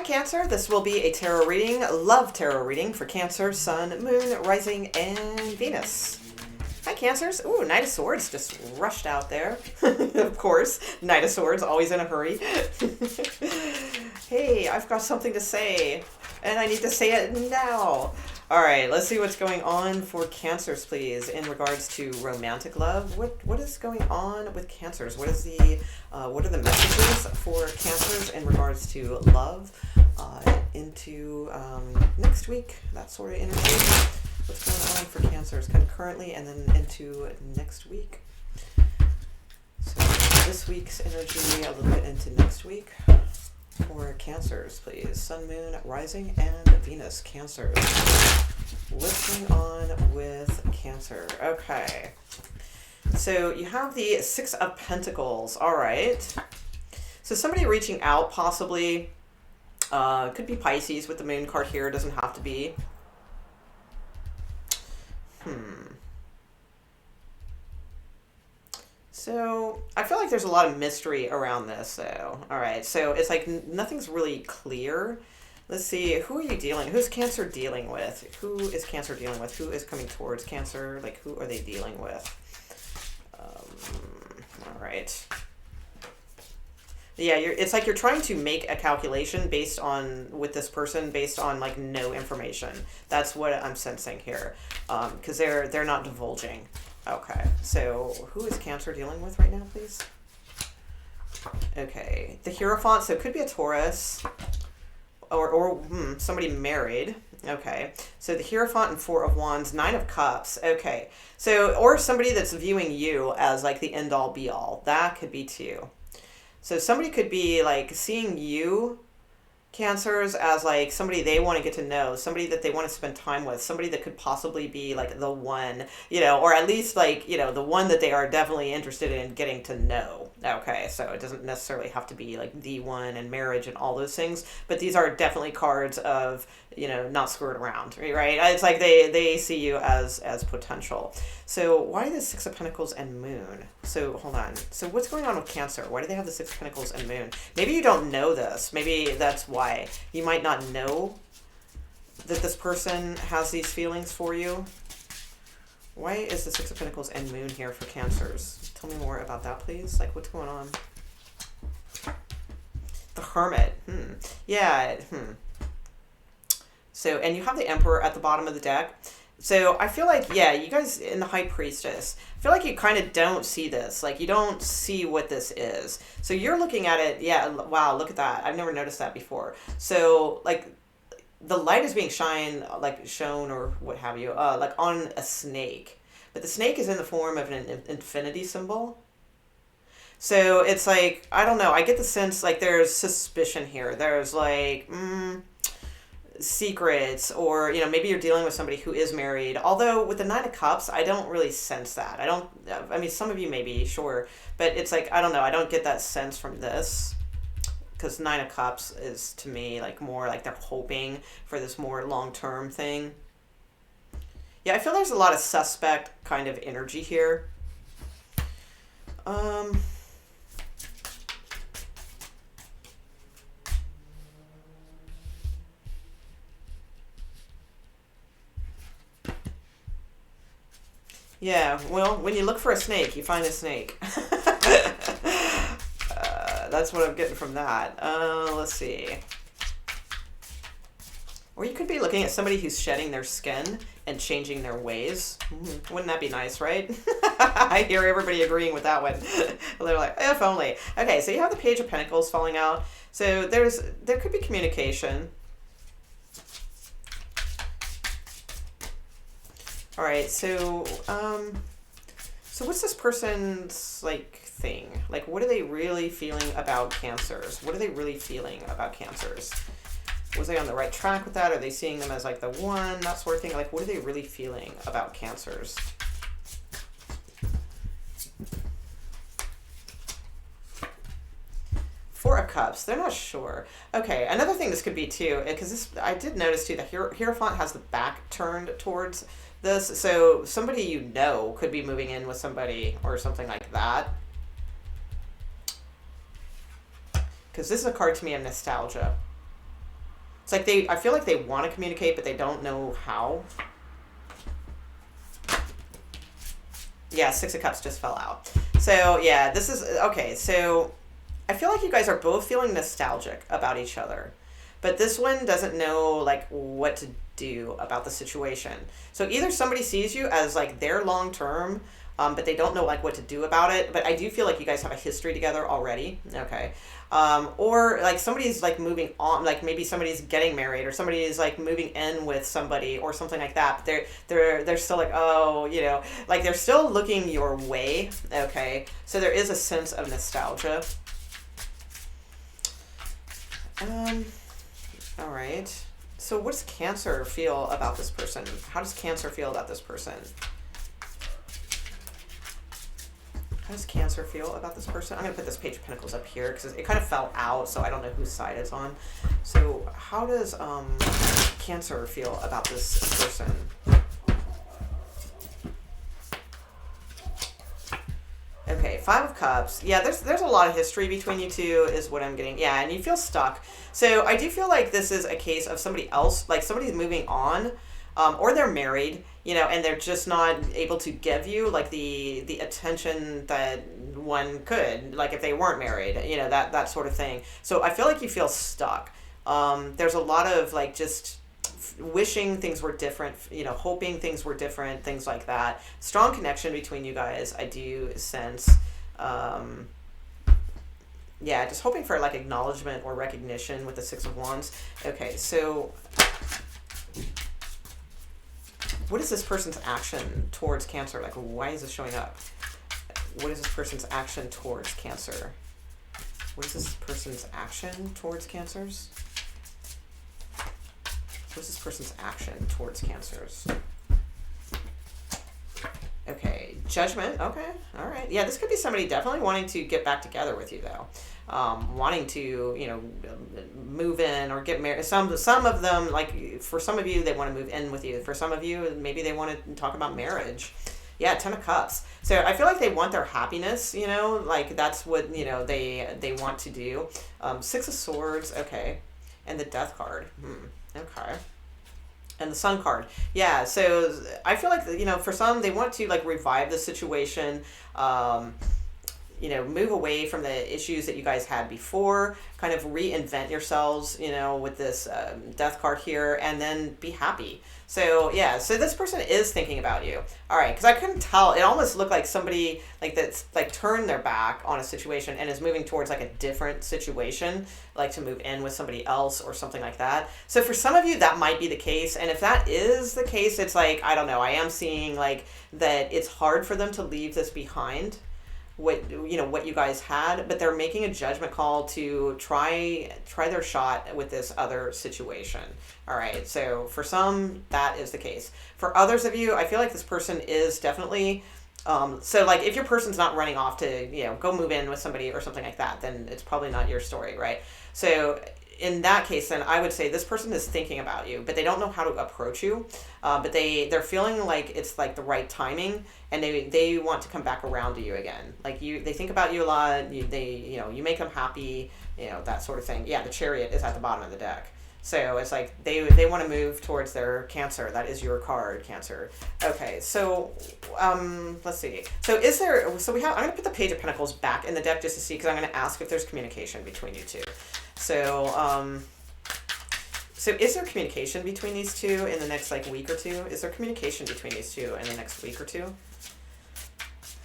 Cancer, this will be a tarot reading, love tarot reading for Cancer, Sun, Moon, Rising, and Venus. Hi Cancers. Ooh, Knight of Swords just rushed out there. Of course, Knight of Swords, always in a hurry. Hey, I've got something to say, and I need to say it now. All right, let's see what's going on for Cancers, please, in regards to romantic love. What is going on with Cancers? What are the messages for Cancers in regards to love into next week? That sort of energy. What's going on for Cancers, kind of currently, and then into next week? So this week's energy, a little bit into next week. For Cancers, please. Sun, Moon, Rising, and Venus. Cancers. What's going on with Cancer? Okay. So you have the Six of Pentacles. All right. So somebody reaching out, possibly. Could be Pisces with the Moon card here. Doesn't have to be. So I feel like there's a lot of mystery around this, though. All right, so it's like nothing's really clear. Let's see, who's Cancer dealing with? Who is Cancer dealing with? Who is coming towards Cancer? Like, who are they dealing with? All right. Yeah, it's like you're trying to make a calculation with this person based on like no information. That's what I'm sensing here, because they're not divulging. Okay, so who is Cancer dealing with right now, please? Okay, the Hierophant, so it could be a Taurus or somebody married. Okay, so the Hierophant and Four of Wands, Nine of Cups. Okay, so or somebody that's viewing you as like the end all be all. That could be too. So somebody could be like seeing you, Cancers, as like somebody they want to get to know, somebody that they want to spend time with, somebody that could possibly be like the one, or at least like, the one that they are definitely interested in getting to know. Okay, so it doesn't necessarily have to be like the one and marriage and all those things, but these are definitely cards of, not screwing around, right? It's like they see you as potential. So why the Six of Pentacles and Moon? So hold on. So what's going on with Cancer? Why do they have the Six of Pentacles and Moon? Maybe you don't know this. Maybe that's why. You might not know that this person has these feelings for you. Why is the Six of Pentacles and Moon here for Cancers? Tell me more about that, please. Like, what's going on? The Hermit. Yeah. So, and you have the Emperor at the bottom of the deck. So I feel like, yeah, you guys in the High Priestess, I feel like you kind of don't see this. Like, you don't see what this is. So you're looking at it, yeah, wow, look at that. I've never noticed that before. So, like, the light is being shown or what have you, like on a snake. But the snake is in the form of an infinity symbol. So it's like, I don't know, I get the sense like there's suspicion here. There's like, secrets, or maybe you're dealing with somebody who is married, although with the Nine of Cups I don't really sense that. I mean some of you maybe, sure, but it's like I don't know, I don't get that sense from this, because Nine of Cups is to me like more like they're hoping for this more long-term thing. Yeah, I feel there's a lot of suspect kind of energy here. Yeah, well, when you look for a snake, you find a snake. That's what I'm getting from that. Let's see. Or you could be looking at somebody who's shedding their skin and changing their ways. Wouldn't that be nice, right? I hear everybody agreeing with that one. They're like, if only. Okay, so you have the Page of Pentacles falling out. So there could be communication. All right, so what's this person's like thing? Like, what are they really feeling about Cancers? What are they really feeling about Cancers? Was they on the right track with that? Are they seeing them as like the one, that sort of thing? Like, what are they really feeling about Cancers? Four of Cups, they're not sure. Okay, another thing this could be too, because I did notice too, the Hierophant has the back turned towards this, so somebody could be moving in with somebody or something like that. Because this is a card to me of nostalgia. It's like I feel like they want to communicate, but they don't know how. Yeah, Six of Cups just fell out. So, yeah, this is, okay, so I feel like you guys are both feeling nostalgic about each other. But this one doesn't know, like, what to do about the situation. So either somebody sees you as, like, their long-term, but they don't know, like, what to do about it. But I do feel like you guys have a history together already. Okay. Or, like, somebody's, like, moving on. Like, maybe somebody's getting married, or somebody is, like, moving in with somebody or something like that. But they're still like, oh, you know, like, they're still looking your way. Okay. So there is a sense of nostalgia. All right. So what does Cancer feel about this person? How does Cancer feel about this person? How does Cancer feel about this person? I'm going to put this Page of Pentacles up here because it kind of fell out, so I don't know whose side it's on. So how does Cancer feel about this person? Okay, Five of Cups. Yeah, there's a lot of history between you two is what I'm getting. Yeah, and you feel stuck. So I do feel like this is a case of somebody else, like somebody's moving on, or they're married, you know, and they're just not able to give you like the attention that one could, like if they weren't married, you know, that sort of thing. So I feel like you feel stuck. There's a lot of like just wishing things were different, you know, hoping things were different, things like that. Strong connection between you guys, I do sense. Yeah, just hoping for like acknowledgement or recognition with the Six of Wands. Okay, so what is this person's action towards Cancer? Like, why is this showing up? What is this person's action towards Cancer? What is this person's action towards Cancers? What's this person's action towards Cancers? Okay, Judgment. Okay, all right. Yeah, this could be somebody definitely wanting to get back together with you, though. Wanting to, you know, move in or get married. Some of them, like for some of you, they want to move in with you. For some of you, maybe they want to talk about marriage. Yeah, Ten of Cups. So I feel like they want their happiness, you know, like that's what, you know, they want to do. Six of Swords. Okay, and the Death card. Okay. And the Sun card. Yeah, so I feel like, you know, for some, they want to, like, revive the situation, you know, move away from the issues that you guys had before, kind of reinvent yourselves, you know, with this Death card here, and then be happy. So, yeah, so this person is thinking about you. All right, because I couldn't tell. It almost looked like somebody, like, that's, like, turned their back on a situation and is moving towards, like, a different situation, like to move in with somebody else or something like that. So for some of you, that might be the case. And if that is the case, it's like, I don't know, I am seeing, like, that it's hard for them to leave this behind, what you guys had, but they're making a judgment call to try their shot with this other situation. All right, so for some, that is the case. For others of you, I feel like this person is definitely so like if your person's not running off to, you know, go move in with somebody or something like that, then it's probably not your story, right? So in that case, then I would say this person is thinking about you, but they don't know how to approach you. But they're feeling like it's like the right timing, and they want to come back around to you again. Like they think about you a lot. You make them happy, you know, that sort of thing. Yeah, the Chariot is at the bottom of the deck. So it's like they want to move towards their Cancer. That is your card, Cancer. Okay, so let's see. So I'm going to put the Page of Pentacles back in the deck just to see, because I'm going to ask if there's communication between you two. So is there communication between these two in the next like week or two? Is there communication between these two in the next week or two?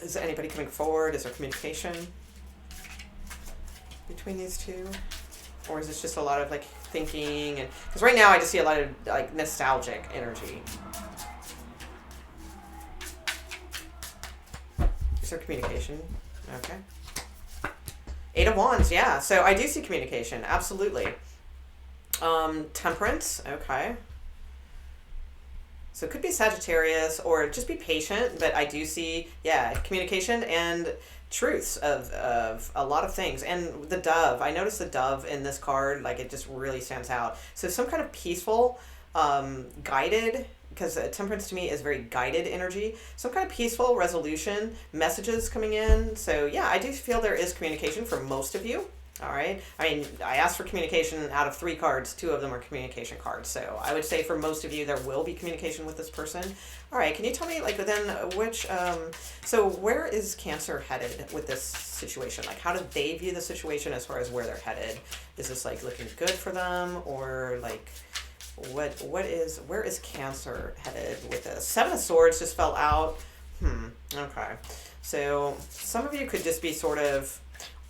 Is anybody coming forward? Is there communication between these two? Or is this just a lot of like thinking? And because right now I just see a lot of like nostalgic energy. Is there communication? Okay. Eight of Wands, yeah. So I do see communication, absolutely. Temperance, okay. So it could be Sagittarius, or just be patient, but I do see, yeah, communication and truths of a lot of things. And the Dove, I noticed the Dove in this card, like it just really stands out. So some kind of peaceful, guided, because Temperance to me is very guided energy. Some kind of peaceful resolution, messages coming in. So yeah, I do feel there is communication for most of you. All right. I mean, I asked for communication. Out of 3 cards, 2 of them are communication cards. So I would say for most of you, there will be communication with this person. All right. Can you tell me, like, then which, so where is Cancer headed with this situation? Like, how do they view the situation as far as where they're headed? Is this, like, looking good for them, or, like, where is Cancer headed with this? 7 of Swords just fell out. Okay. So some of you could just be sort of,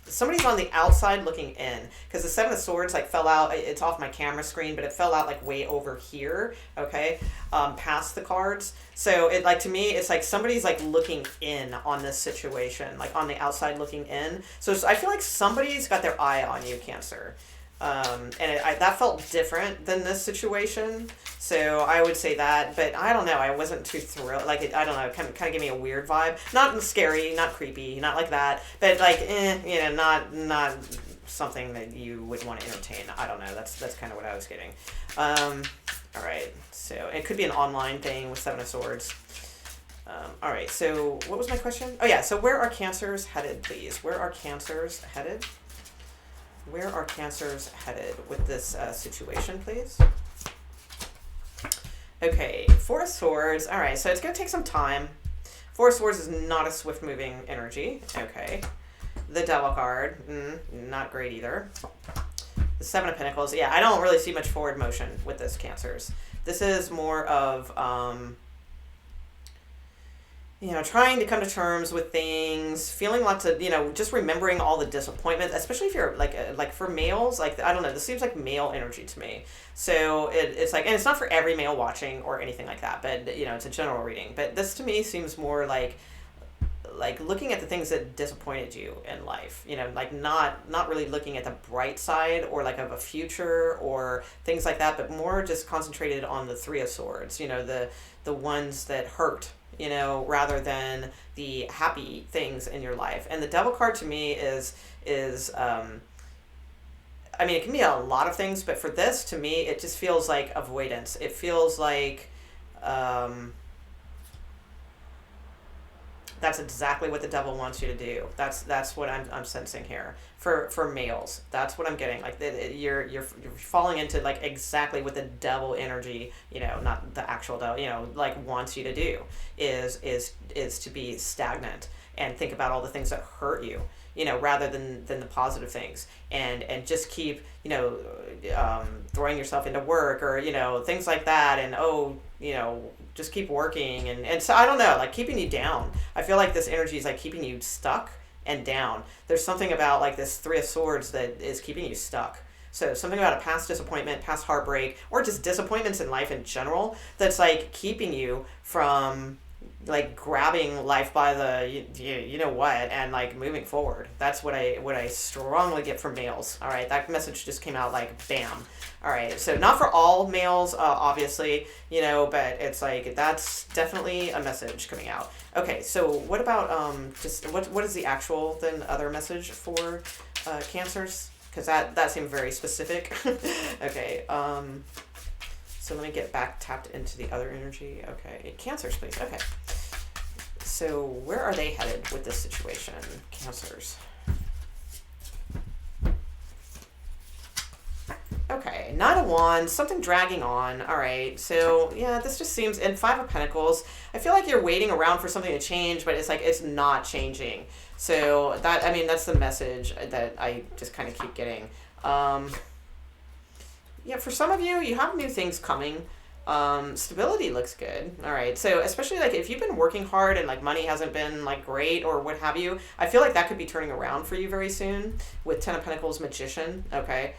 somebody's on the outside looking in, because the 7 of Swords like fell out. It's off my camera screen, but it fell out like way over here, okay, past the cards. So it, like, to me, it's like somebody's like looking in on this situation, like on the outside looking in. So I feel like somebody's got their eye on you, Cancer. And that felt different than this situation, so I would say that. But I don't know, I wasn't too thrilled. Like, I don't know, it kind of gave me a weird vibe. Not scary, not creepy, not like that, but like, not something that you would want to entertain. I don't know. That's kind of what I was getting. All right, so it could be an online thing with 7 of Swords. All right, so what was my question? Oh yeah, so where are Cancers headed, please? Where are Cancers headed? Where are Cancers headed with this situation, please? Okay, 4 of Swords. All right, so it's going to take some time. 4 of Swords is not a swift-moving energy. Okay. The Devil card, not great either. The 7 of Pentacles. Yeah, I don't really see much forward motion with this, Cancers. This is more of, trying to come to terms with things, feeling lots of, just remembering all the disappointment, especially if you're like for males, like, I don't know, this seems like male energy to me. So it's like, and it's not for every male watching or anything like that, but it's a general reading. But this to me seems more like looking at the things that disappointed you in life, like not really looking at the bright side or like of a future or things like that, but more just concentrated on the 3 of Swords, the ones that hurt, rather than the happy things in your life. And the Devil card to me is I mean, it can be a lot of things, but for this, to me, it just feels like avoidance. It feels like, that's exactly what the Devil wants you to do. That's what I'm sensing here for males. That's what I'm getting. Like, you're falling into like exactly what the Devil energy, not the actual Devil, like wants you to do is to be stagnant and think about all the things that hurt you, rather than the positive things, and just keep throwing yourself into work or things like that, and just keep working, and so I don't know, like keeping you down. I feel like this energy is like keeping you stuck and down. There's something about like this 3 of Swords that is keeping you stuck. So something about a past disappointment, past heartbreak, or just disappointments in life in general that's like keeping you from like grabbing life by the what, and like moving forward. That's what I strongly get from males. All right, that message just came out like bam. All right, so not for all males, obviously, but it's like that's definitely a message coming out. Okay, so what about just what is the actual then other message for Cancers? Because that seemed very specific. Okay, so let me get back tapped into the other energy. Okay, Cancers, please. Okay. So where are they headed with this situation, Cancers? Okay, Knight of Wands, something dragging on. All right, so yeah, this just seems, and 5 of Pentacles, I feel like you're waiting around for something to change, but it's like it's not changing. So that's the message that I just kind of keep getting. Yeah, for some of you, you have new things coming. Stability looks good. All right. So especially like if you've been working hard and like money hasn't been like great or what have you, I feel like that could be turning around for you very soon with 10 of Pentacles, Magician. Okay.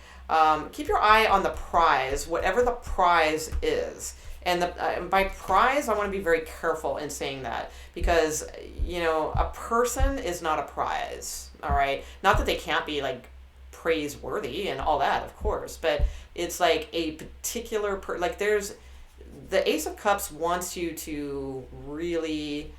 Keep your eye on the prize, whatever the prize is. And by prize, I want to be very careful in saying that because, a person is not a prize. All right. Not that they can't be like praiseworthy and all that, of course, but it's like a particular like there's the Ace of Cups wants you to really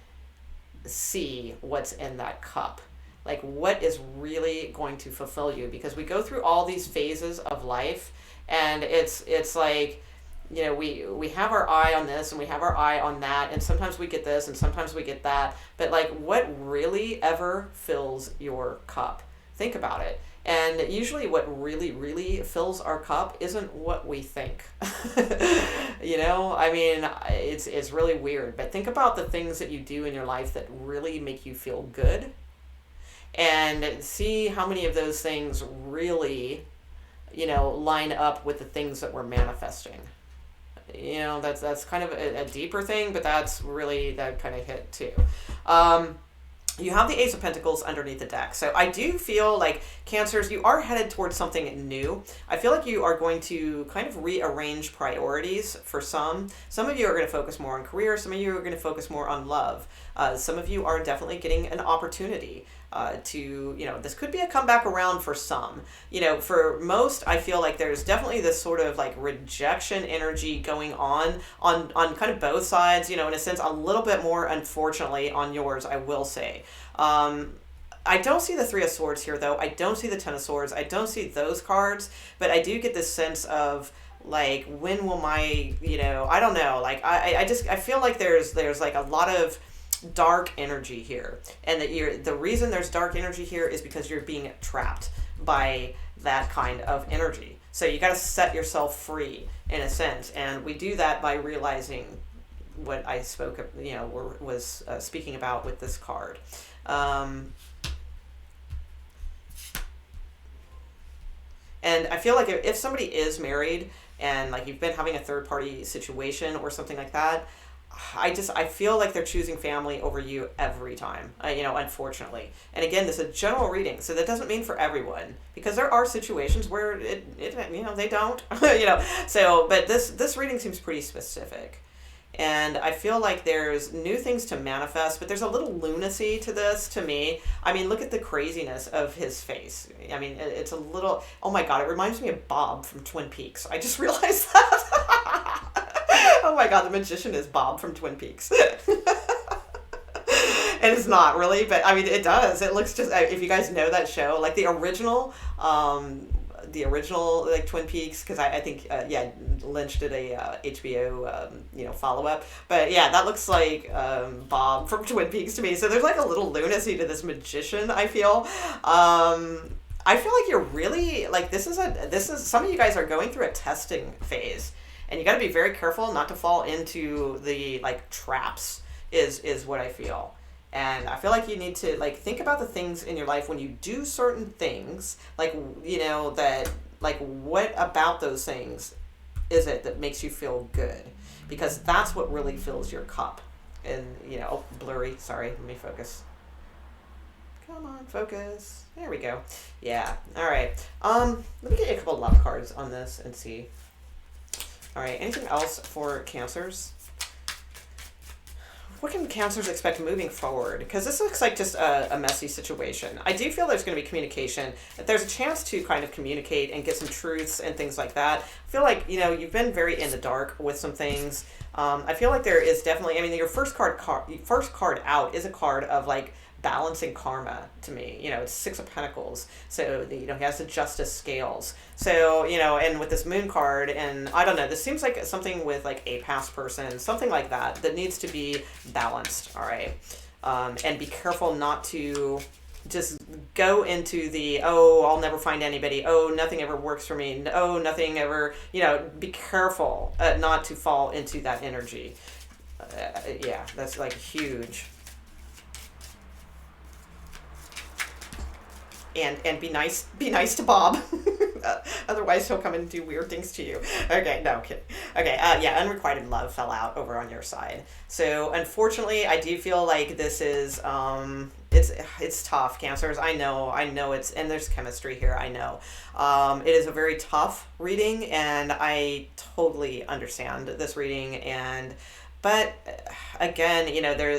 see what's in that cup, like what is really going to fulfill you, because we go through all these phases of life, and it's like we have our eye on this and we have our eye on that, and sometimes we get this and sometimes we get that, but like what really ever fills your cup? Think about it. And usually what really, really fills our cup isn't what we think. I mean, it's really weird. But think about the things that you do in your life that really make you feel good. And see how many of those things really, line up with the things that we're manifesting. That's kind of a deeper thing, but that's really, that kind of hit too. You have the Ace of Pentacles underneath the deck. So I do feel like Cancers, you are headed towards something new. I feel like you are going to kind of rearrange priorities for some. Some of you are going to focus more on career. Some of you are going to focus more on love. Some of you are definitely getting an opportunity this could be a comeback around for some. For most, I feel like there's definitely this sort of like rejection energy going on kind of both sides, in a sense, a little bit more, unfortunately, on yours, I will say. I don't see the Three of Swords here, though. I don't see the Ten of Swords. I don't see those cards, but I do get this sense of, like, when will my, I don't know, like, I feel like there's like a lot of dark energy here, and that the reason there's dark energy here is because you're being trapped by that kind of energy. So you got to set yourself free in a sense, and we do that by realizing what I was speaking about with this card. And I feel like if somebody is married and like you've been having a third party situation or something like that, I feel like they're choosing family over you every time, unfortunately. And again, this is a general reading, so that doesn't mean for everyone, because there are situations where they don't, so, but this reading seems pretty specific. And I feel like there's new things to manifest, but there's a little lunacy to this to me. I mean, look at the craziness of his face. I mean, it's a little, oh my God, it reminds me of Bob from Twin Peaks. I just realized that. Oh my God, the magician is Bob from Twin Peaks. And it's not really, but I mean, it does. It looks just, if you guys know that show, like the original like Twin Peaks, because I think Lynch did a HBO follow-up, but yeah, that looks like Bob from Twin Peaks to me. So there's like a little lunacy to this magician, I feel. I feel like you're really like, this is some of you guys are going through a testing phase, and you got to be very careful not to fall into the like traps is what I feel. And I feel like you need to like think about the things in your life when you do certain things, like, that, like, what about those things is it that makes you feel good? Because that's what really fills your cup. And, blurry, sorry, let me focus. Come on, focus. There we go. Yeah, all right. Let me get you a couple of love cards on this and see. All right, anything else for Cancers? What can Cancers expect moving forward? Because this looks like just a messy situation. I do feel there's going to be communication, that there's a chance to kind of communicate and get some truths and things like that. I feel like, you've been very in the dark with some things. I feel like there is definitely, your first card out is a card of like balancing karma to me. It's Six of Pentacles. So, he has the justice scales. So, and with this moon card, and I don't know, this seems like something with like a past person, something like that needs to be balanced. All right. And be careful not to just go into the, oh, I'll never find anybody. Oh, nothing ever works for me. Oh, nothing ever, be careful not to fall into that energy. Yeah, that's like huge. And be nice to Bob. Otherwise he'll come and do weird things to you. Okay, no, kidding. Okay, unrequited love fell out over on your side. So unfortunately, I do feel like this is it's tough, Cancers. I know it's, and there's chemistry here, I know. It is a very tough reading, and I totally understand this reading, but again,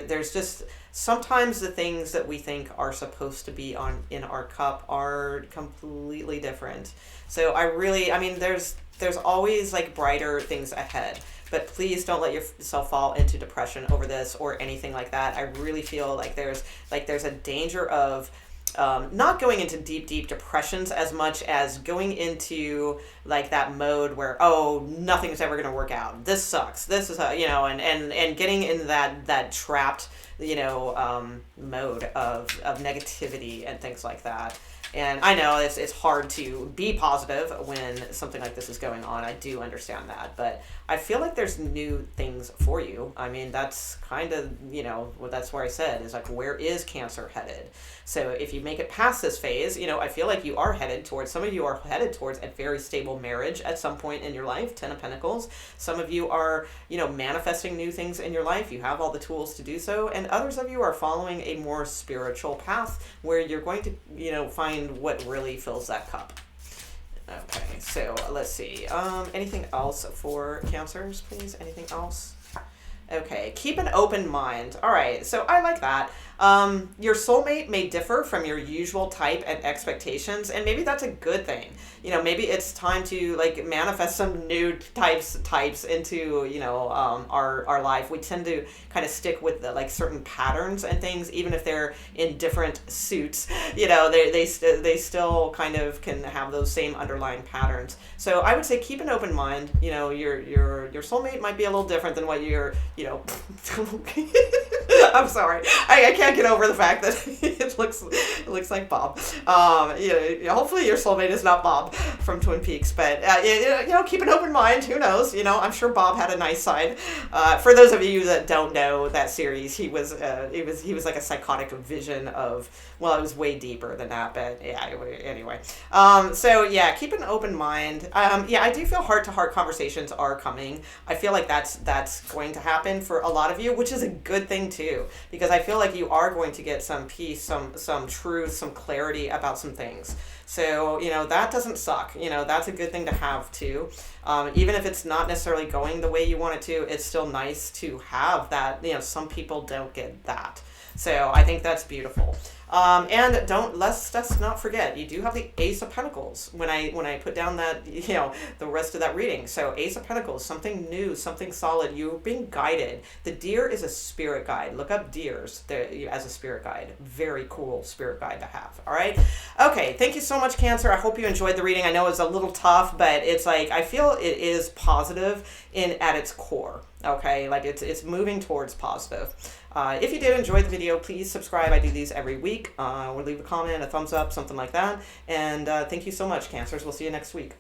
there's just sometimes the things that we think are supposed to be in our cup are completely different. So there's always like brighter things ahead, but please don't let yourself fall into depression over this or anything like that. I really feel like there's a danger of not going into deep depressions as much as going into like that mode where, oh, nothing's ever going to work out. This sucks. This is and getting in that trapped, mode of negativity and things like that. And I know it's hard to be positive when something like this is going on. I do understand that, but I feel like there's new things for you. I mean, that's kind of, that's where I said is like, where is Cancer headed? So if you make it past this phase, I feel like you are headed towards, some of you are headed towards a very stable marriage at some point in your life, 10 of Pentacles. Some of you are, manifesting new things in your life. You have all the tools to do so. And others of you are following a more spiritual path where you're going to, find what really fills that cup. Okay, so let's see. Anything else for Cancers, please? Anything else? Okay, keep an open mind. All right, so I like that. Your soulmate may differ from your usual type and expectations, and maybe that's a good thing. Maybe it's time to like manifest some new types into our life. We tend to kind of stick with the, like certain patterns and things, even if they're in different suits. They still kind of can have those same underlying patterns. So I would say keep an open mind. Your soulmate might be a little different than what you're. I'm sorry. I can't get over the fact that it looks like Bob. Hopefully your soulmate is not Bob from Twin Peaks, but keep an open mind. Who knows? I'm sure Bob had a nice side. For those of you that don't know that series, he was like a psychotic vision of. Well, it was way deeper than that, but yeah. Anyway, so yeah, keep an open mind. I do feel heart-to-heart conversations are coming. I feel like that's going to happen for a lot of you, which is a good thing too, because I feel like you are going to get some peace, some truth, some clarity about some things. So, that doesn't suck. That's a good thing to have too. Even if it's not necessarily going the way you want it to, it's still nice to have that. Some people don't get that. So I think that's beautiful. And let's not forget, you do have the Ace of Pentacles when I put down that, the rest of that reading. So Ace of Pentacles, something new, something solid. You're being guided. The deer is a spirit guide. Look up deers as a spirit guide. Very cool spirit guide to have. All right. Okay. Thank you so much, Cancer. I hope you enjoyed the reading. I know it's a little tough, but it's like, I feel it is positive at its core. Okay. Like it's moving towards positive. If you did enjoy the video, please subscribe. I do these every week. We'll leave a comment, a thumbs up, something like that. And thank you so much, Cancers. We'll see you next week.